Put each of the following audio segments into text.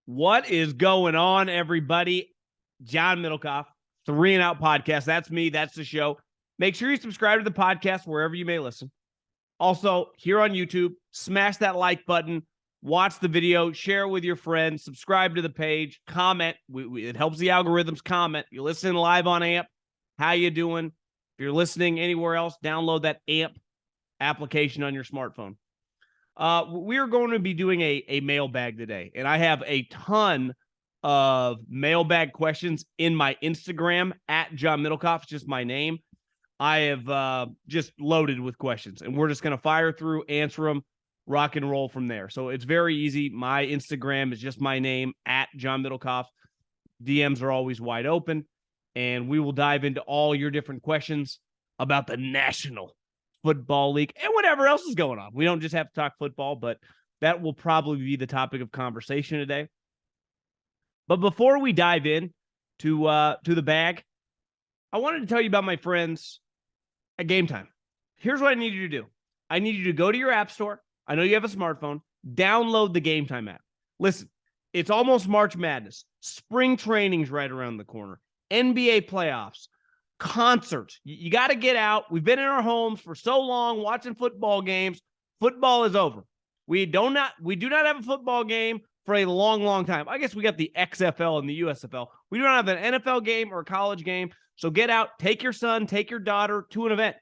What is going on, everybody? John Middlekauff, 3 and Out Podcast. That's me. That's the show. Make sure you subscribe to the podcast wherever you may listen. Also, here on YouTube, smash that like button, watch the video, share it with your friends, subscribe to the page, comment. It helps the algorithms. Comment. You listen live on AMP. How you doing? If you're listening anywhere else, download that AMP application on your smartphone. We are going to be doing a mailbag today, and I have a ton of mailbag questions in my Instagram at John Middlekauff, just my name. I have just loaded with questions, and we're just going to fire through, answer them, rock and roll from there. So it's very easy. My Instagram is just my name at John Middlekauff. DMs are always wide open, and we will dive into all your different questions about the National Football League and whatever else is going on. We don't just have to talk football, but that will probably be the topic of conversation today. But before we dive in to the bag, I wanted to tell you about my friends at Game Time. Here's what I need you to do. I need you to go to your app store. I know you have a smartphone. Download the Game Time app. Listen, it's almost March Madness. Spring training's right around the corner. NBA playoffs. Concerts. You got to get out. We've been in our homes for so long watching football games. Football is over. We do not have a football game for a long, long time. I guess we got the XFL and the USFL. We don't have an NFL game or a college game. So get out, take your son, take your daughter to an event.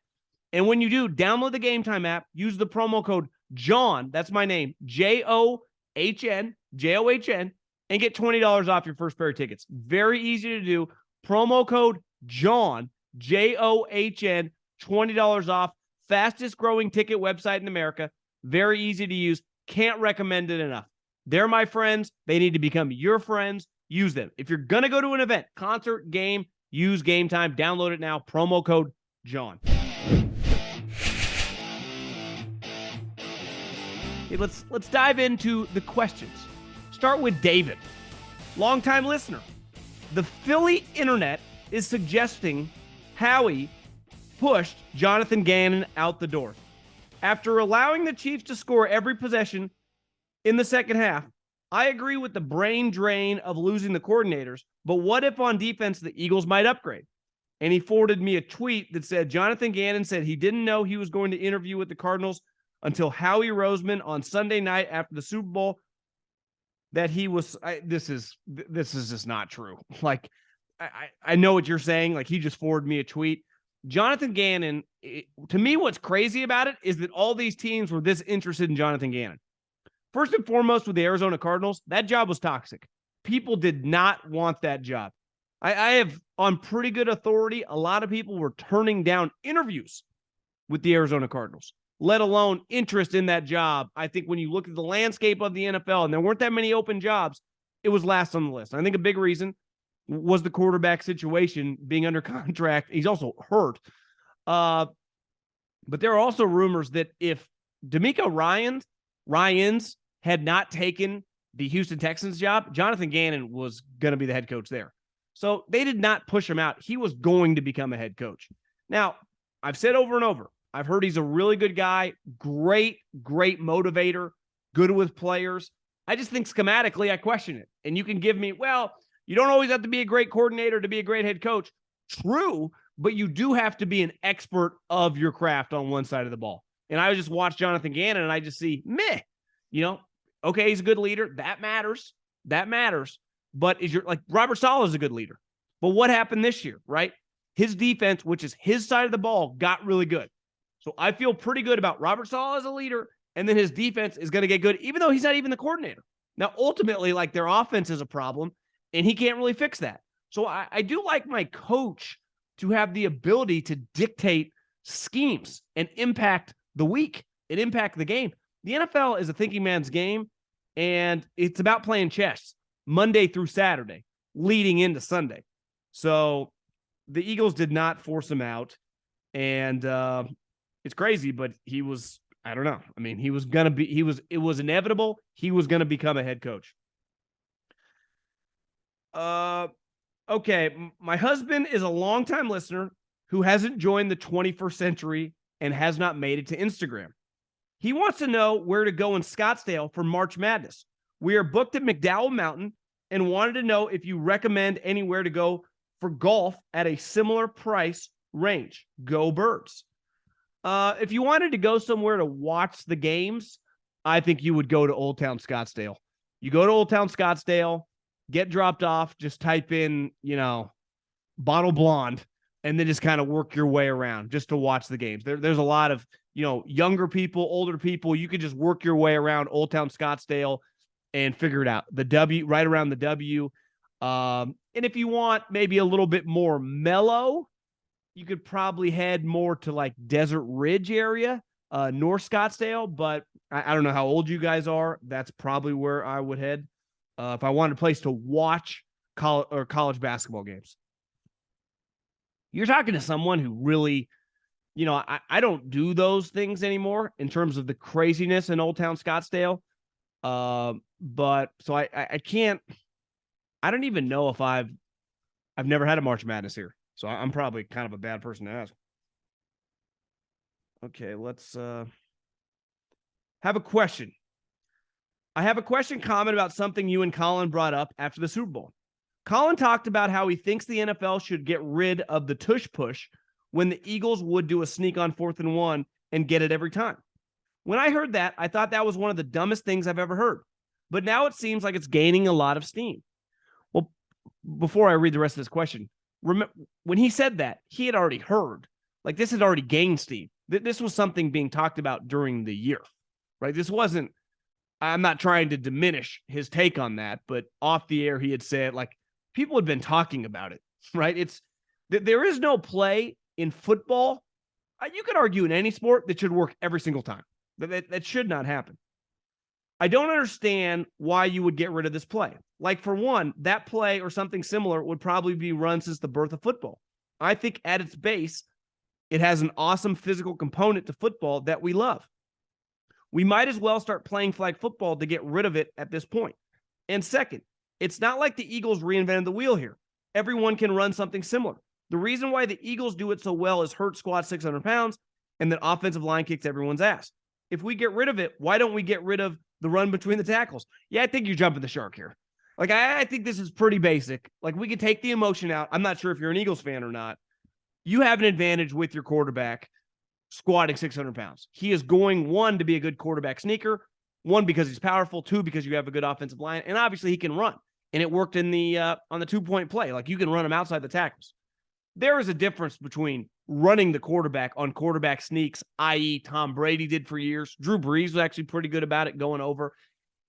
And when you do, download the Game Time app, use the promo code JOHN, that's my name, JOHN, and get $20 off your first pair of tickets. Very easy to do. Promo code JOHN, JOHN, $20 off. Fastest growing ticket website in America. Very easy to use. Can't recommend it enough. They're my friends. They need to become your friends. Use them. If you're going to go to an event, concert, game, use Game Time. Download it now. Promo code JOHN. Okay, let's dive into the questions. Start with David, longtime listener. The Philly internet is suggesting Howie pushed Jonathan Gannon out the door. After allowing the Chiefs to score every possession in the second half, I agree with the brain drain of losing the coordinators, but what if on defense the Eagles might upgrade? And he forwarded me a tweet that said, Jonathan Gannon said he didn't know he was going to interview with the Cardinals until Howie Roseman on Sunday night after the Super Bowl, that he was, this is just not true. Like, I know what you're saying. Like, he just forwarded me a tweet. Jonathan Gannon, to me, what's crazy about it is that all these teams were this interested in Jonathan Gannon. First and foremost, with the Arizona Cardinals, that job was toxic. People did not want that job. I have, on pretty good authority, a lot of people were turning down interviews with the Arizona Cardinals, let alone interest in that job. I think when you look at the landscape of the NFL, and there weren't that many open jobs, it was last on the list. I think a big reason was the quarterback situation being under contract. He's also hurt. But there are also rumors that if DeMeco Ryans had not taken the Houston Texans job, Jonathan Gannon was going to be the head coach there. So they did not push him out. He was going to become a head coach. Now, I've said over and over, I've heard he's a really good guy, great motivator, good with players. I just think schematically I question it. And you can give me, well, you don't always have to be a great coordinator to be a great head coach. True, but you do have to be an expert of your craft on one side of the ball. And I just watch Jonathan Gannon and I just see, meh, okay, he's a good leader. That matters. But like Robert Saleh is a good leader. But what happened this year, right? His defense, which is his side of the ball, got really good. So I feel pretty good about Robert Saleh as a leader, and then his defense is going to get good, even though he's not even the coordinator. Now, ultimately, like, their offense is a problem, and he can't really fix that. So I do like my coach to have the ability to dictate schemes and impact the week and impact the game. The NFL is a thinking man's game, and it's about playing chess Monday through Saturday, leading into Sunday. So the Eagles did not force him out, and it's crazy, but he was, I don't know. I mean, it was inevitable. He was going to become a head coach. Okay. My husband is a longtime listener who hasn't joined the 21st century and has not made it to Instagram. He wants to know where to go in Scottsdale for March Madness. We are booked at McDowell Mountain and wanted to know if you recommend anywhere to go for golf at a similar price range. Go Birds. If you wanted to go somewhere to watch the games, I think you would go to Old Town Scottsdale. You go to Old Town Scottsdale, get dropped off, just type in, Bottle Blonde, and then just kind of work your way around just to watch the games. There's a lot of, younger people, older people. You could just work your way around Old Town Scottsdale and figure it out. The W, right around the W. And if you want maybe a little bit more mellow, you could probably head more to like Desert Ridge area, North Scottsdale. But I don't know how old you guys are. That's probably where I would head if I wanted a place to watch college basketball games. You're talking to someone who really, I don't do those things anymore in terms of the craziness in Old Town Scottsdale. But so I can't, I don't even know if I've never had a March Madness here. So I'm probably kind of a bad person to ask. Okay, let's have a question. I have a question comment about something you and Colin brought up after the Super Bowl. Colin talked about how he thinks the NFL should get rid of the tush push when the Eagles would do a sneak on 4th and 1 and get it every time. When I heard that, I thought that was one of the dumbest things I've ever heard. But now it seems like it's gaining a lot of steam. Well, before I read the rest of this question, remember when he said that, he had already heard. Like, this had already gained steam. This was something being talked about during the year, right? This wasn't, I'm not trying to diminish his take on that, but off the air, he had said, like, people had been talking about it, right? There is no play in football. You could argue in any sport that should work every single time. That should not happen. I don't understand why you would get rid of this play. Like, for one, that play or something similar would probably be run since the birth of football. I think at its base, it has an awesome physical component to football that we love. We might as well start playing flag football to get rid of it at this point. And second, it's not like the Eagles reinvented the wheel here. Everyone can run something similar. The reason why the Eagles do it so well is Hurts squats 600 pounds and then offensive line kicks everyone's ass. If we get rid of it, why don't we get rid of the run between the tackles? Yeah, I think you're jumping the shark here. Like, I think this is pretty basic. Like, we could take the emotion out. I'm not sure if you're an Eagles fan or not. You have an advantage with your quarterback squatting 600 pounds. He is going, one, to be a good quarterback sneaker, one, because he's powerful, two, because you have a good offensive line, and obviously he can run. And it worked in the on the 2-point play. Like, you can run him outside the tackles. There is a difference between running the quarterback on quarterback sneaks, i.e. Tom Brady did for years. Drew Brees was actually pretty good about it going over,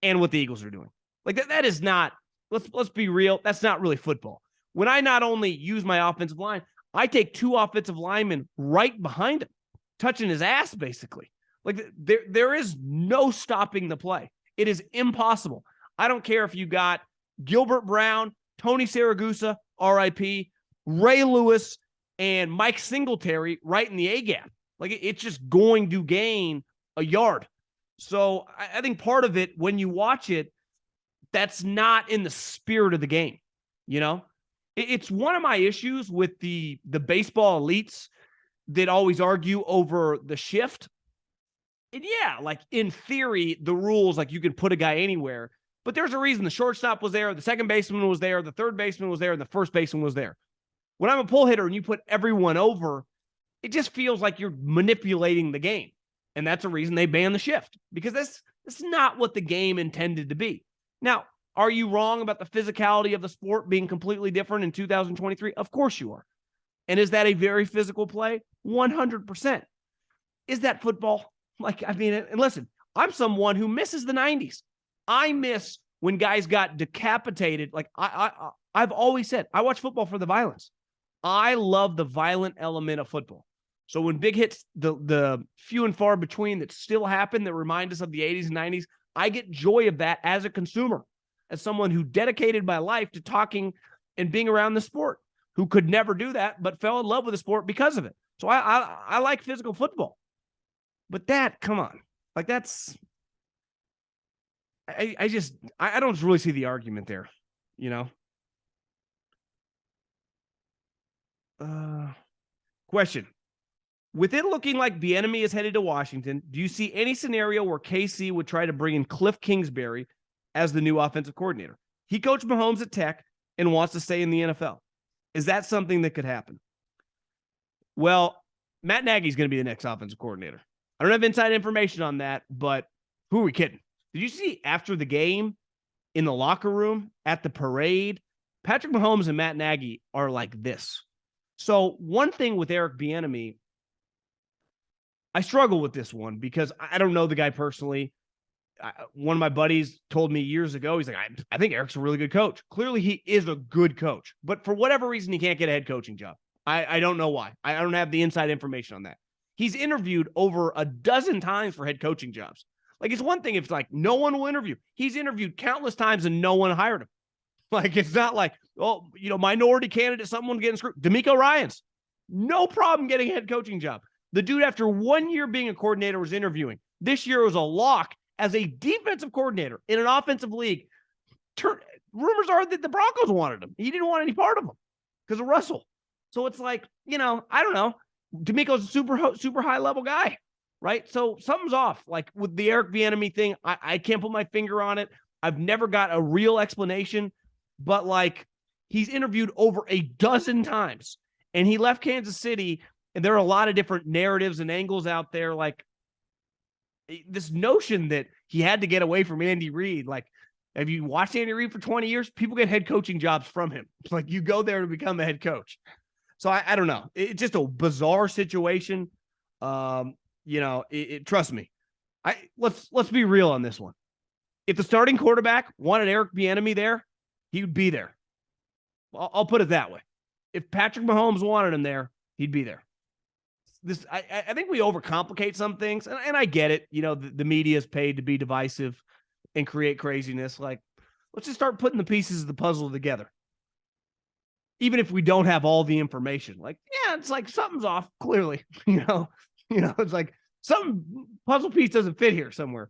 and what the Eagles are doing. Like, that is not, let's be real, that's not really football. When I not only use my offensive line, I take two offensive linemen right behind him, touching his ass, basically. Like, there is no stopping the play. It is impossible. I don't care if you got Gilbert Brown, Tony Siragusa, RIP, Ray Lewis, and Mike Singletary right in the A-gap. Like, it's just going to gain a yard. So I think part of it, when you watch it, that's not in the spirit of the game. It's one of my issues with the baseball elites that always argue over the shift. And yeah, like, in theory, the rules, like, you can put a guy anywhere, but there's a reason the shortstop was there, the second baseman was there, the third baseman was there, and the first baseman was there. When I'm a pull hitter and you put everyone over, it just feels like you're manipulating the game. And that's a reason they ban the shift, because that's not what the game intended to be. Now, are you wrong about the physicality of the sport being completely different in 2023? Of course you are. And is that a very physical play? 100%. Is that football? Like, I mean, and listen, I'm someone who misses the 90s. I miss when guys got decapitated. Like, I've always said, I watch football for the violence. I love the violent element of football. So when big hits, the few and far between that still happen that remind us of the 80s and 90s, I get joy of that as a consumer, as someone who dedicated my life to talking and being around the sport, who could never do that, but fell in love with the sport because of it. So I like physical football. But that, come on. Like, that's, I don't really see the argument there, Question. With it looking like Bieniemy is headed to Washington, do you see any scenario where KC would try to bring in Cliff Kingsbury as the new offensive coordinator. He coached Mahomes at Tech and wants to stay in the NFL. Is that something that could happen? Well, Matt Nagy's going to be the next offensive coordinator. I don't have inside information on that, but who are we kidding? Did you see after the game in the locker room at the parade, Patrick Mahomes and Matt Nagy are like this. So one thing with Eric Bieniemy, I struggle with this one because I don't know the guy personally. One of my buddies told me years ago, he's like, I think Eric's a really good coach. Clearly, he is a good coach. But for whatever reason, he can't get a head coaching job. I don't know why. I don't have the inside information on that. He's interviewed over a dozen times for head coaching jobs. Like, it's one thing if it's like no one will interview. He's interviewed countless times and no one hired him. Like, it's not like, oh, minority candidate, someone getting screwed. DeMeco Ryans, no problem getting a head coaching job. The dude, after 1 year being a coordinator, was interviewing. This year was a lock as a defensive coordinator in an offensive league. Rumors are that the Broncos wanted him. He didn't want any part of them because of Russell. So it's like, I don't know. DeMeco's a super high level guy, right? So something's off. Like with the Eric Bieniemy thing, I can't put my finger on it. I've never got a real explanation, but like he's interviewed over a dozen times and he left Kansas City. And there are a lot of different narratives and angles out there. Like this notion that he had to get away from Andy Reid. Like, have you watched Andy Reid for 20 years? People get head coaching jobs from him. It's like you go there to become a head coach. So I don't know. It's just a bizarre situation. Trust me. Let's be real on this one. If the starting quarterback wanted Eric Bieniemy there, he would be there. I'll put it that way. If Patrick Mahomes wanted him there, he'd be there. I think we overcomplicate some things, and I get it. The media is paid to be divisive and create craziness. Like, let's just start putting the pieces of the puzzle together. Even if we don't have all the information, like, yeah, it's like something's off, clearly, it's like some puzzle piece doesn't fit here somewhere.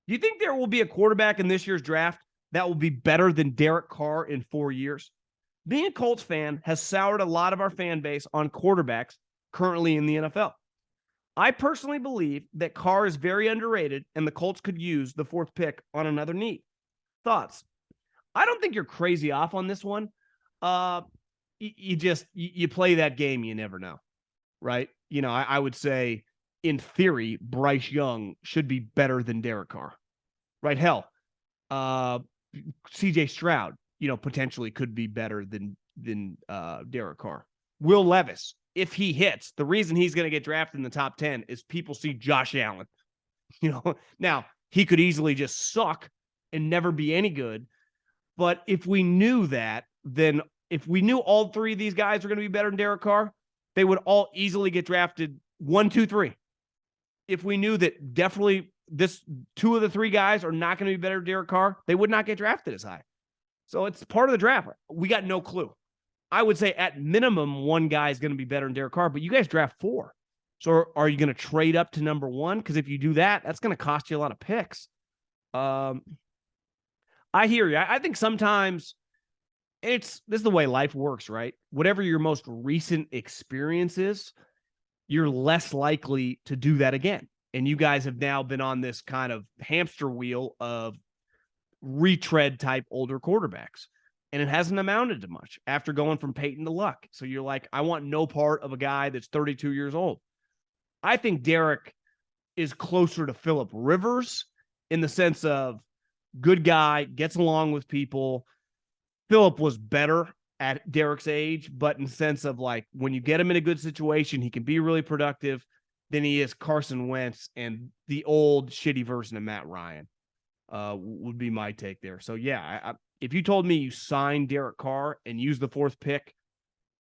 Do you think there will be a quarterback in this year's draft that will be better than Derek Carr in 4 years? Being a Colts fan has soured a lot of our fan base on quarterbacks currently in the NFL. I personally believe that Carr is very underrated and the Colts could use the 4th pick on another need. Thoughts? I don't think you're crazy off on this one. You play that game, you never know, right? I would say in theory, Bryce Young should be better than Derek Carr, right? Hell, CJ Stroud, potentially could be better than Derek Carr. Will Levis, if he hits, the reason he's going to get drafted in the top 10 is people see Josh Allen. Now he could easily just suck and never be any good. But if we knew that, then if we knew all 3 of these guys were going to be better than Derek Carr, they would all easily get drafted 1, 2, 3. If we knew that definitely 2 of the 3 guys are not going to be better than Derek Carr, they would not get drafted as high. So it's part of the draft. We got no clue. I would say at minimum, 1 guy is going to be better than Derek Carr, but you guys draft 4. So are you going to trade up to number 1? Because if you do that, that's going to cost you a lot of picks. I hear you. I think sometimes this is the way life works, right? Whatever your most recent experience is, you're less likely to do that again. And you guys have now been on this kind of hamster wheel of retread type older quarterbacks. And it hasn't amounted to much after going from Peyton to Luck. So you're like, I want no part of a guy that's 32 years old. I think Derek is closer to Phillip Rivers in the sense of good guy, gets along with people. Phillip was better at Derek's age, but in the sense of like when you get him in a good situation, he can be really productive. Then he is Carson Wentz and the old shitty version of Matt Ryan would be my take there. So yeah, if you told me you signed Derek Carr and used the 4th pick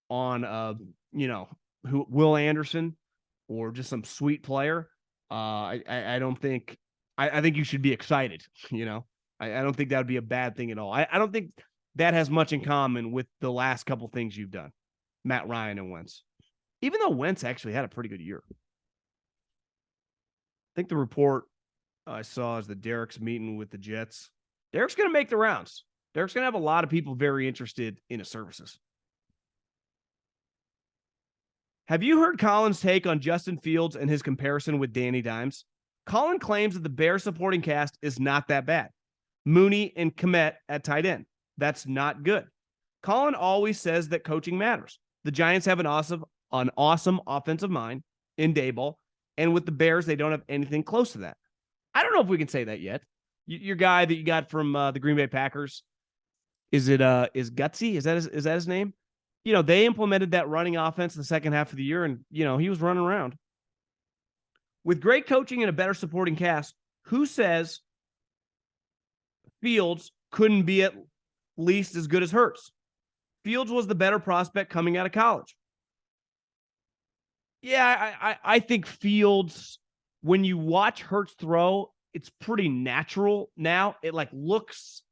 on, Will Anderson or just some sweet player, I don't think, I think you should be excited. I don't think that would be a bad thing at all. I don't think that has much in common with the last couple things you've done, Matt Ryan and Wentz, even though Wentz actually had a pretty good year. I think the report I saw is that Derek's meeting with the Jets. Derek's going to make the rounds. Derek's going to have a lot of people very interested in his services. Have you heard Colin's take on Justin Fields and his comparison with Danny Dimes? Colin claims that the Bears supporting cast is not that bad. Mooney and Kmet at tight end. That's not good. Colin always says that coaching matters. The Giants have an awesome offensive mind in Daboll, and with the Bears, they don't have anything close to that. I don't know if we can say that yet. Your guy that you got from the Green Bay Packers, is Gutsy? Is that his name? They implemented that running offense in the second half of the year, and he was running around. With great coaching and a better supporting cast, who says Fields couldn't be at least as good as Hurts? Fields was the better prospect coming out of college. Yeah, I think Fields, when you watch Hurts throw, it's pretty natural now. It looks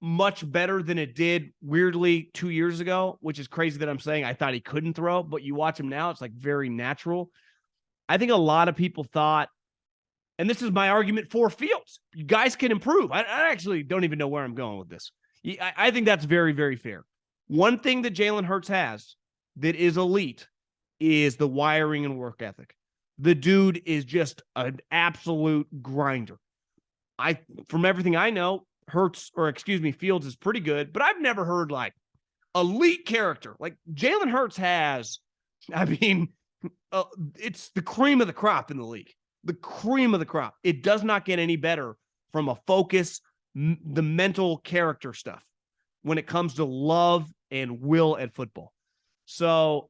much better than it did weirdly 2 years ago, which is crazy that I'm saying I thought he couldn't throw, but you watch him now, it's very natural. I think a lot of people thought, and this is my argument for Fields, you guys can improve. I actually don't even know where I'm going with this. I think that's very, very fair. One thing that Jalen Hurts has that is elite is the wiring and work ethic. The dude is just an absolute grinder. From everything I know, Fields is pretty good, but I've never heard elite character. Jalen Hurts has, it's the cream of the crop in the league. The cream of the crop. It does not get any better from a focus, the mental character stuff when it comes to love and will at football. So,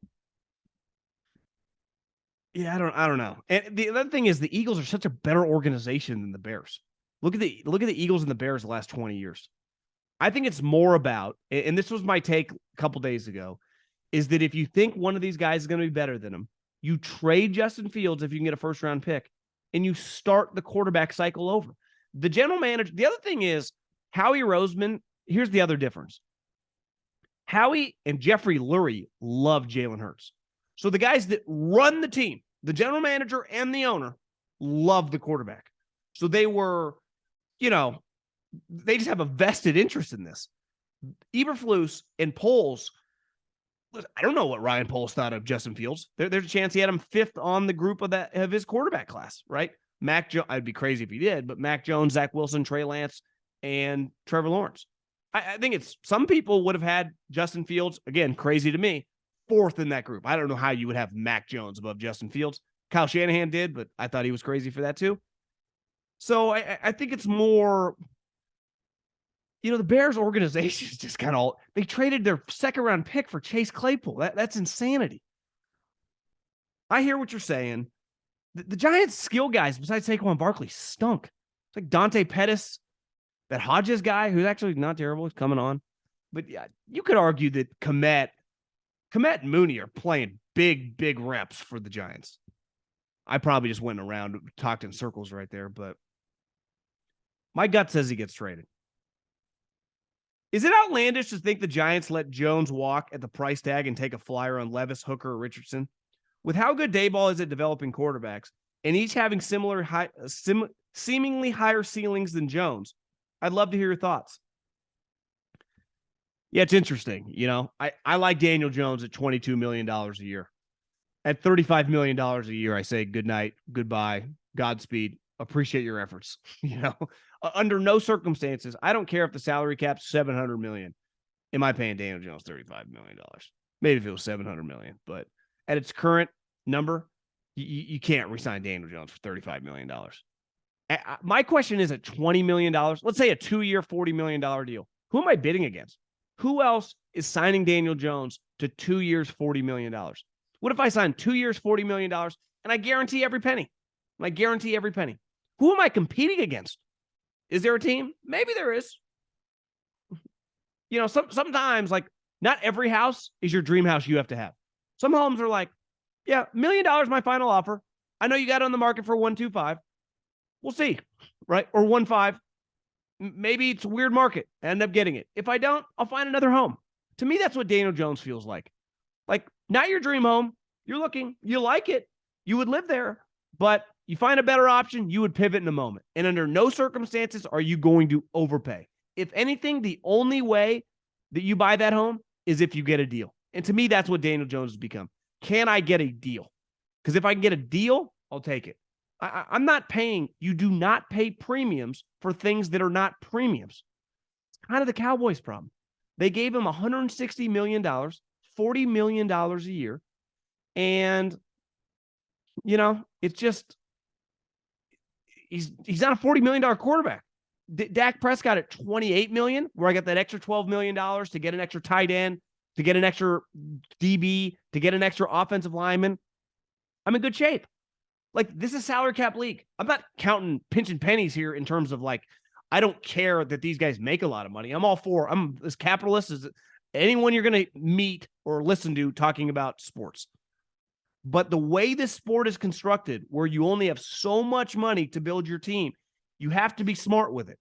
yeah, I don't know. And the other thing is the Eagles are such a better organization than the Bears. Look at the Eagles and the Bears the last 20 years. I think it's more about, and this was my take a couple days ago, is that if you think one of these guys is going to be better than him, you trade Justin Fields if you can get a first-round pick, and you start the quarterback cycle over. The general manager, the other thing is, Howie Roseman, here's the other difference. Howie and Jeffrey Lurie love Jalen Hurts. So the guys that run the team, the general manager and the owner, love the quarterback. So they were, they just have a vested interest in this. Eberflus and Poles, I don't know what Ryan Poles thought of Justin Fields. There's a chance he had him fifth on the group of his quarterback class, right? I'd be crazy if he did, but Mac Jones, Zach Wilson, Trey Lance, and Trevor Lawrence. I think some people would have had Justin Fields, again, crazy to me, fourth in that group. I don't know how you would have Mac Jones above Justin Fields. Kyle Shanahan did, but I thought he was crazy for that too. So I think it's more, the Bears organization is just kind of, they traded their second-round pick for Chase Claypool. That's insanity. I hear what you're saying. The Giants' skill guys, besides Saquon Barkley, stunk. It's like Dante Pettis, that Hodges guy, who's actually not terrible, is coming on. But yeah, you could argue that Kmet and Mooney are playing big, big reps for the Giants. I probably just went around, talked in circles right there, but my gut says he gets traded. Is it outlandish to think the Giants let Jones walk at the price tag and take a flyer on Levis, Hooker, or Richardson? With how good Daboll is at developing quarterbacks, and each having seemingly higher ceilings than Jones, I'd love to hear your thoughts. Yeah, it's interesting. I like Daniel Jones at $22 million a year. At $35 million a year, I say good night, goodbye, Godspeed, appreciate your efforts. Under no circumstances, I don't care if the salary cap's $700 million. Am I paying Daniel Jones $35 million? Maybe if it was $700 million, but at its current number, you can't re-sign Daniel Jones for $35 million. My question is at $20 million, let's say a 2-year, $40 million deal. Who am I bidding against? Who else is signing Daniel Jones to 2 years, $40 million? What if I sign 2 years, $40 million, and I guarantee every penny? Who am I competing against? Is there a team? Maybe there is. Sometimes, not every house is your dream house you have to have. Some homes are like, yeah, $1 million my final offer. I know you got it on the market for 1.25. We'll see, right? Or 1.5. Maybe it's a weird market. I end up getting it. If I don't, I'll find another home. To me, that's what Daniel Jones feels like. Not your dream home. You're looking, you like it. You would live there, but you find a better option, you would pivot in a moment. And under no circumstances are you going to overpay. If anything, the only way that you buy that home is if you get a deal. And to me, that's what Daniel Jones has become. Can I get a deal? Because if I can get a deal, I'll take it. I'm not paying. You do not pay premiums for things that are not premiums. It's kind of the Cowboys' problem. They gave him $160 million, $40 million a year. And, it's just, he's not a $40 million quarterback. Dak Prescott at $28 million, where I got that extra $12 million to get an extra tight end, to get an extra DB, to get an extra offensive lineman. I'm in good shape. Like, this is a salary cap league. I'm not pinching pennies here in terms of I don't care that these guys make a lot of money. I'm as capitalist as anyone you're going to meet or listen to talking about sports. But the way this sport is constructed, where you only have so much money to build your team, you have to be smart with it.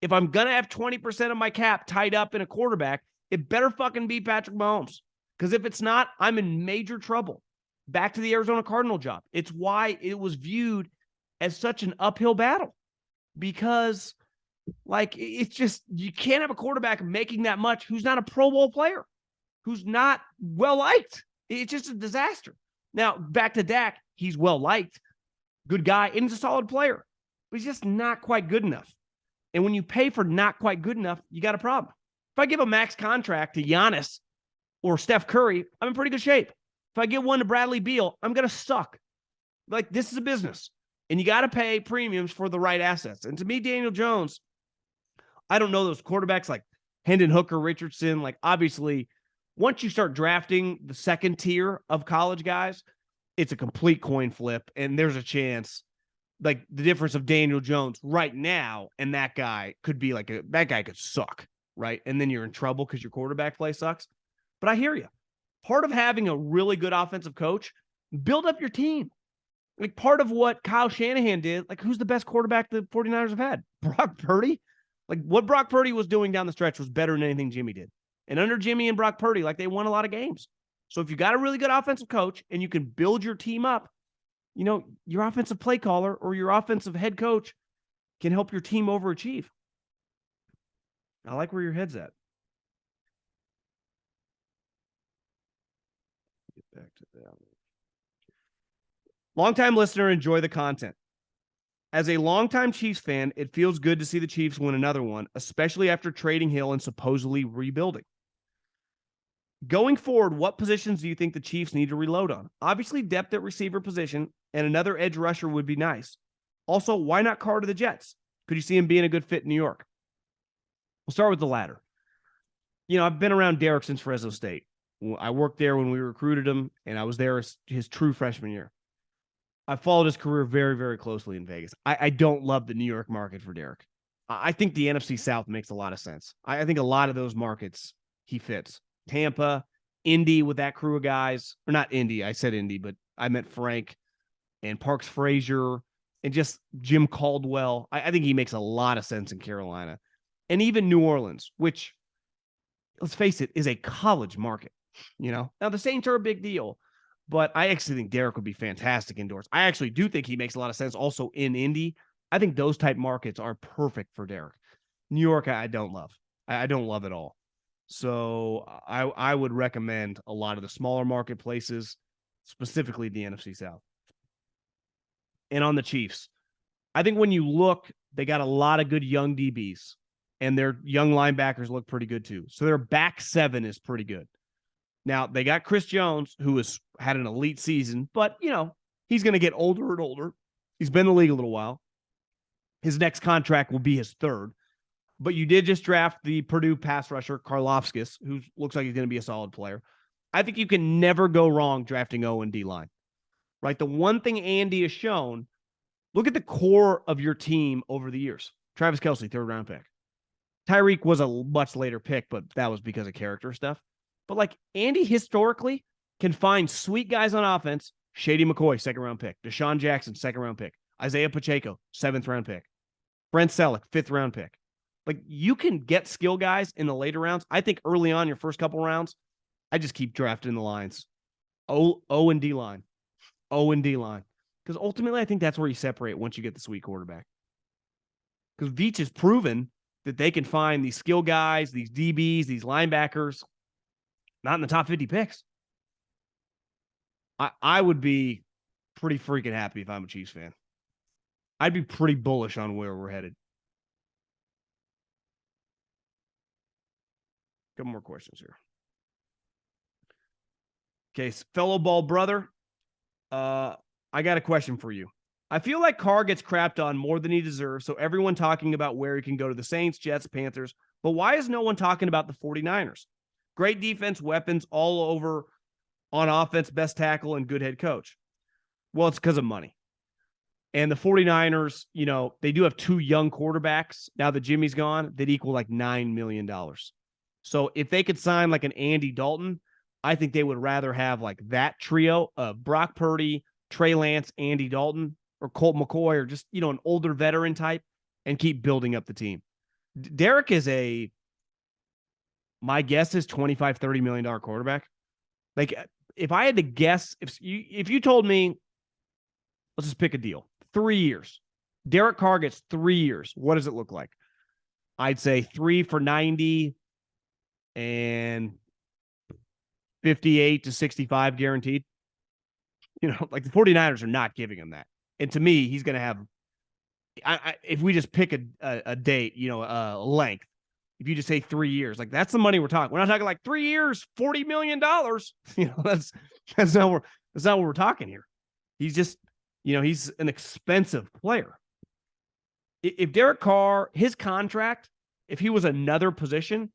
If I'm going to have 20% of my cap tied up in a quarterback, it better fucking be Patrick Mahomes. Because if it's not, I'm in major trouble. Back to the Arizona Cardinal job. It's why it was viewed as such an uphill battle. Because, it's just, you can't have a quarterback making that much who's not a Pro Bowl player, who's not well-liked. It's just a disaster. Now, back to Dak, he's well-liked, good guy, and he's a solid player. But he's just not quite good enough. And when you pay for not quite good enough, you got a problem. If I give a max contract to Giannis or Steph Curry, I'm in pretty good shape. If I give one to Bradley Beal, I'm going to suck. This is a business. And you got to pay premiums for the right assets. And to me, Daniel Jones, I don't know those quarterbacks like Hendon Hooker, Richardson. Obviously, once you start drafting the second tier of college guys, it's a complete coin flip. And there's a chance, the difference of Daniel Jones right now and that guy could be that guy could suck, right? And then you're in trouble because your quarterback play sucks. But I hear you. Part of having a really good offensive coach, build up your team. Part of what Kyle Shanahan did, who's the best quarterback the 49ers have had? Brock Purdy? What Brock Purdy was doing down the stretch was better than anything Jimmy did. And under Jimmy and Brock Purdy, they won a lot of games. So if you got a really good offensive coach and you can build your team up, your offensive play caller or your offensive head coach can help your team overachieve. I like where your head's at. Get back to that. Longtime listener, enjoy the content. As a longtime Chiefs fan, it feels good to see the Chiefs win another one, especially after trading Hill and supposedly rebuilding. Going forward, what positions do you think the Chiefs need to reload on? Obviously, depth at receiver position and another edge rusher would be nice. Also, why not Carr to the Jets? Could you see him being a good fit in New York? We'll start with the latter. I've been around Derek since Fresno State. I worked there when we recruited him, and I was there his true freshman year. I followed his career very, very closely in Vegas. I don't love the New York market for Derek. I think the NFC South makes a lot of sense. I think a lot of those markets he fits. Tampa, Indy with that crew of guys. Or not Indy, I said Indy, but I meant Frank and Parks Frazier and just Jim Caldwell. I think he makes a lot of sense in Carolina. And even New Orleans, which, let's face it, is a college market. Now the Saints are a big deal. But I actually think Derek would be fantastic indoors. I actually do think he makes a lot of sense also in Indy. I think those type markets are perfect for Derek. New York, I don't love. I don't love at all. So I would recommend a lot of the smaller marketplaces, specifically the NFC South. And on the Chiefs, I think when you look, they got a lot of good young DBs, and their young linebackers look pretty good too. So their back seven is pretty good. Now, they got Chris Jones, who has had an elite season, but, he's going to get older and older. He's been in the league a little while. His next contract will be his third. But you did just draft the Purdue pass rusher, Karlaftis, who looks like he's going to be a solid player. I think you can never go wrong drafting O and D line, right? The one thing Andy has shown, look at the core of your team over the years. Travis Kelce, third-round pick. Tyreek was a much later pick, but that was because of character stuff. But Andy historically can find sweet guys on offense. Shady McCoy, second-round pick. Deshaun Jackson, second-round pick. Isaiah Pacheco, seventh-round pick. Brent Selleck, fifth-round pick. You can get skill guys in the later rounds. I think early on, your first couple rounds, I just keep drafting the lines. O and D line. O and D line. Because ultimately, I think that's where you separate once you get the sweet quarterback. Because Veach has proven that they can find these skill guys, these DBs, these linebackers, not in the top 50 picks. I would be pretty freaking happy if I'm a Chiefs fan. I'd be pretty bullish on where we're headed. Couple more questions here. Okay, fellow ball brother, I got a question for you. I feel like Carr gets crapped on more than he deserves, so everyone talking about where he can go to the Saints, Jets, Panthers, but why is no one talking about the 49ers? Great defense, weapons all over on offense, best tackle, and good head coach. Well, it's because of money. And the 49ers, they do have 2 young quarterbacks. Now that Jimmy's gone, they'd equal like $9 million. So if they could sign like an Andy Dalton, I think they would rather have like that trio of Brock Purdy, Trey Lance, Andy Dalton, or Colt McCoy, or just, an older veteran type, and keep building up the team. Derek is my guess is $25-30 million quarterback. Like, if I had to guess, if you told me, let's just pick a deal, 3 years, Derek Carr gets 3 years, what does it look like? I'd say 3 for 90 and 58 to 65 guaranteed. Like the 49ers are not giving him that. And to me, he's going to have, if we just pick a date, a length, if you just say 3 years, like that's the money we're talking. We're not talking like 3 years, $40 million. That's not what we're talking here. He's just, he's an expensive player. If Derek Carr, his contract, if he was another position,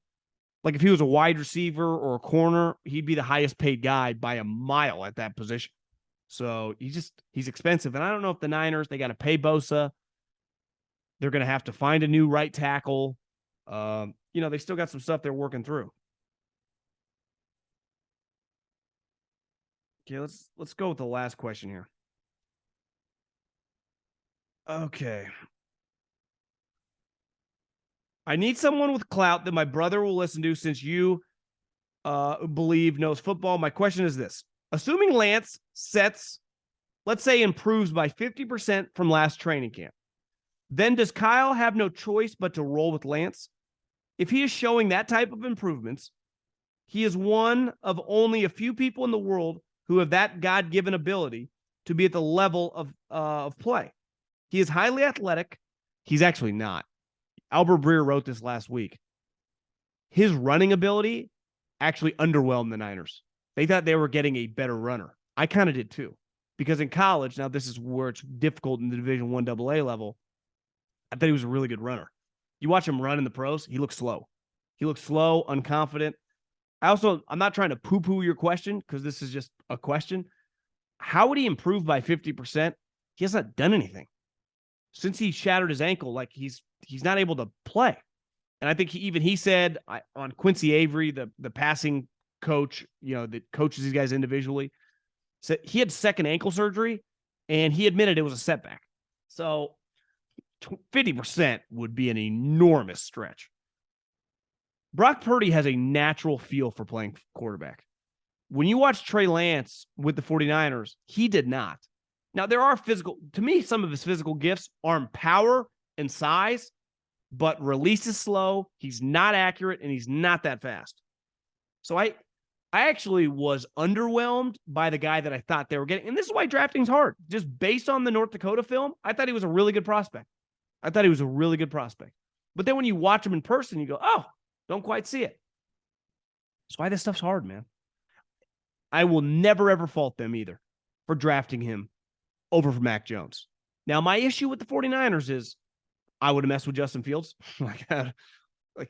like if he was a wide receiver or a corner, he'd be the highest paid guy by a mile at that position. So he's expensive. And I don't know if the Niners, they got to pay Bosa. They're going to have to find a new right tackle. They still got some stuff they're working through. Okay, let's go with the last question here. Okay. I need someone with clout that my brother will listen to since you believe knows football. My question is this. Assuming Lance let's say improves by 50% from last training camp, then does Kyle have no choice but to roll with Lance? If he is showing that type of improvements, he is one of only a few people in the world who have that God-given ability to be at the level of play. He is highly athletic. He's actually not. Albert Breer wrote this last week. His running ability actually underwhelmed the Niners. They thought they were getting a better runner. I kind of did too. Because in college, now this is where it's difficult in the Division I AA level, I thought he was a really good runner. You watch him run in the pros, he looks slow. He looks slow, unconfident. I'm not trying to poo-poo your question because this is just a question. How would he improve by 50%? He has not done anything. Since he shattered his ankle, like he's not able to play. And I think he said on Quincy Avery, the passing coach, that coaches these guys individually, said he had second ankle surgery and he admitted it was a setback. So 50% would be an enormous stretch. Brock Purdy has a natural feel for playing quarterback. When you watch Trey Lance with the 49ers, he did not. Now, there are to me, some of his physical gifts are in power and size, but release is slow. He's not accurate, and he's not that fast. So I actually was underwhelmed by the guy that I thought they were getting. And this is why drafting's hard. Just based on the North Dakota film, I thought he was a really good prospect. But then when you watch him in person, you go, oh, don't quite see it. That's why this stuff's hard, man. I will never, ever fault them either for drafting him over for Mac Jones. Now, my issue with the 49ers is I would have messed with Justin Fields. Like,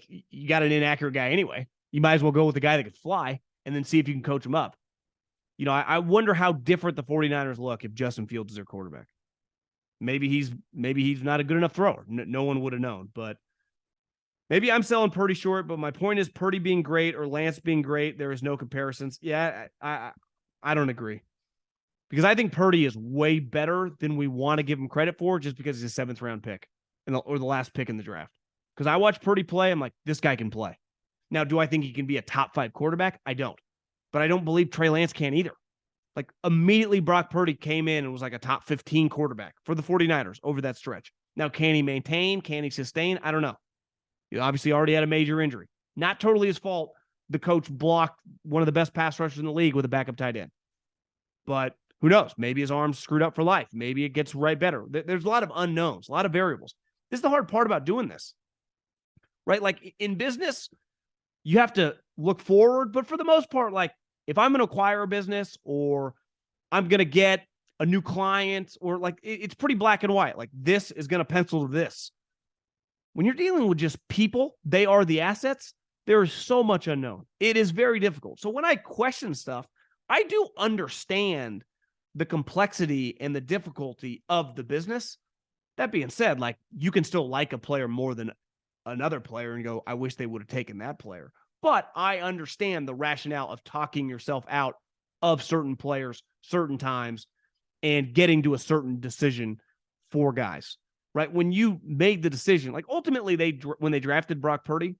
you got an inaccurate guy anyway. You might as well go with the guy that could fly and then see if you can coach him up. I wonder how different the 49ers look if Justin Fields is their quarterback. Maybe he's not a good enough thrower. No one would have known, but maybe I'm selling Purdy short, but my point is Purdy being great or Lance being great, there is no comparisons. Yeah, I don't agree. Because I think Purdy is way better than we want to give him credit for just because he's a 7th round pick or the last pick in the draft. Because I watch Purdy play, I'm like, this guy can play. Now, do I think he can be a top 5 quarterback? I don't. But I don't believe Trey Lance can either. Like, immediately Brock Purdy came in and was like a top 15 quarterback for the 49ers over that stretch. Now, can he maintain? Can he sustain? I don't know. He obviously already had a major injury. Not totally his fault. The coach blocked one of the best pass rushers in the league with a backup tight end. But Who knows? Maybe his arm's screwed up for life. Maybe it gets right better. There's a lot of unknowns, a lot of variables. This is the hard part about doing this, right? Like in business, you have to look forward. But for the most part, like if I'm going to acquire a business or I'm going to get a new client or like it's pretty black and white. Like this is going to pencil to this. When you're dealing with just people, they are the assets. There is so much unknown. It is very difficult. So when I question stuff, I do understand the complexity and the difficulty of the business. That being said, like you can still like a player more than another player and go, I wish they would have taken that player. But I understand the rationale of talking yourself out of certain players, certain times, and getting to a certain decision for guys, right? When you made the decision, like ultimately when they drafted Brock Purdy,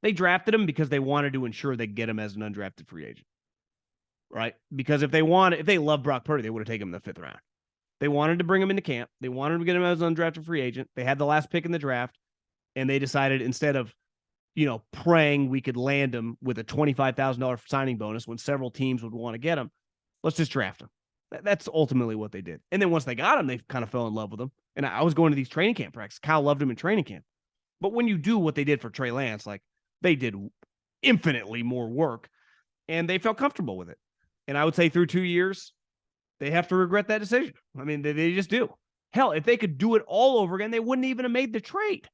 they drafted him because they wanted to ensure they get him as an undrafted free agent. Right? Because if they love Brock Purdy, they would have taken him in the 5th round. They wanted to bring him into camp. They wanted to get him as an undrafted free agent. They had the last pick in the draft, and they decided instead of, praying we could land him with a $25,000 signing bonus when several teams would want to get him, let's just draft him. That's ultimately what they did. And then once they got him, they kind of fell in love with him. And I was going to these training camp practices. Kyle loved him in training camp. But when you do what they did for Trey Lance, like they did infinitely more work, and they felt comfortable with it. And I would say through 2 years, they have to regret that decision. I mean, they just do. Hell, if they could do it all over again, they wouldn't even have made the trade,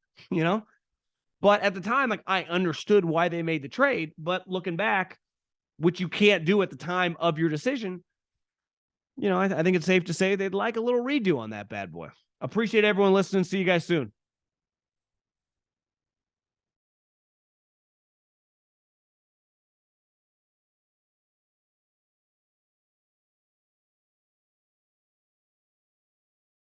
But at the time, like I understood why they made the trade. But looking back, which you can't do at the time of your decision, I think it's safe to say they'd like a little redo on that bad boy. Appreciate everyone listening. See you guys soon.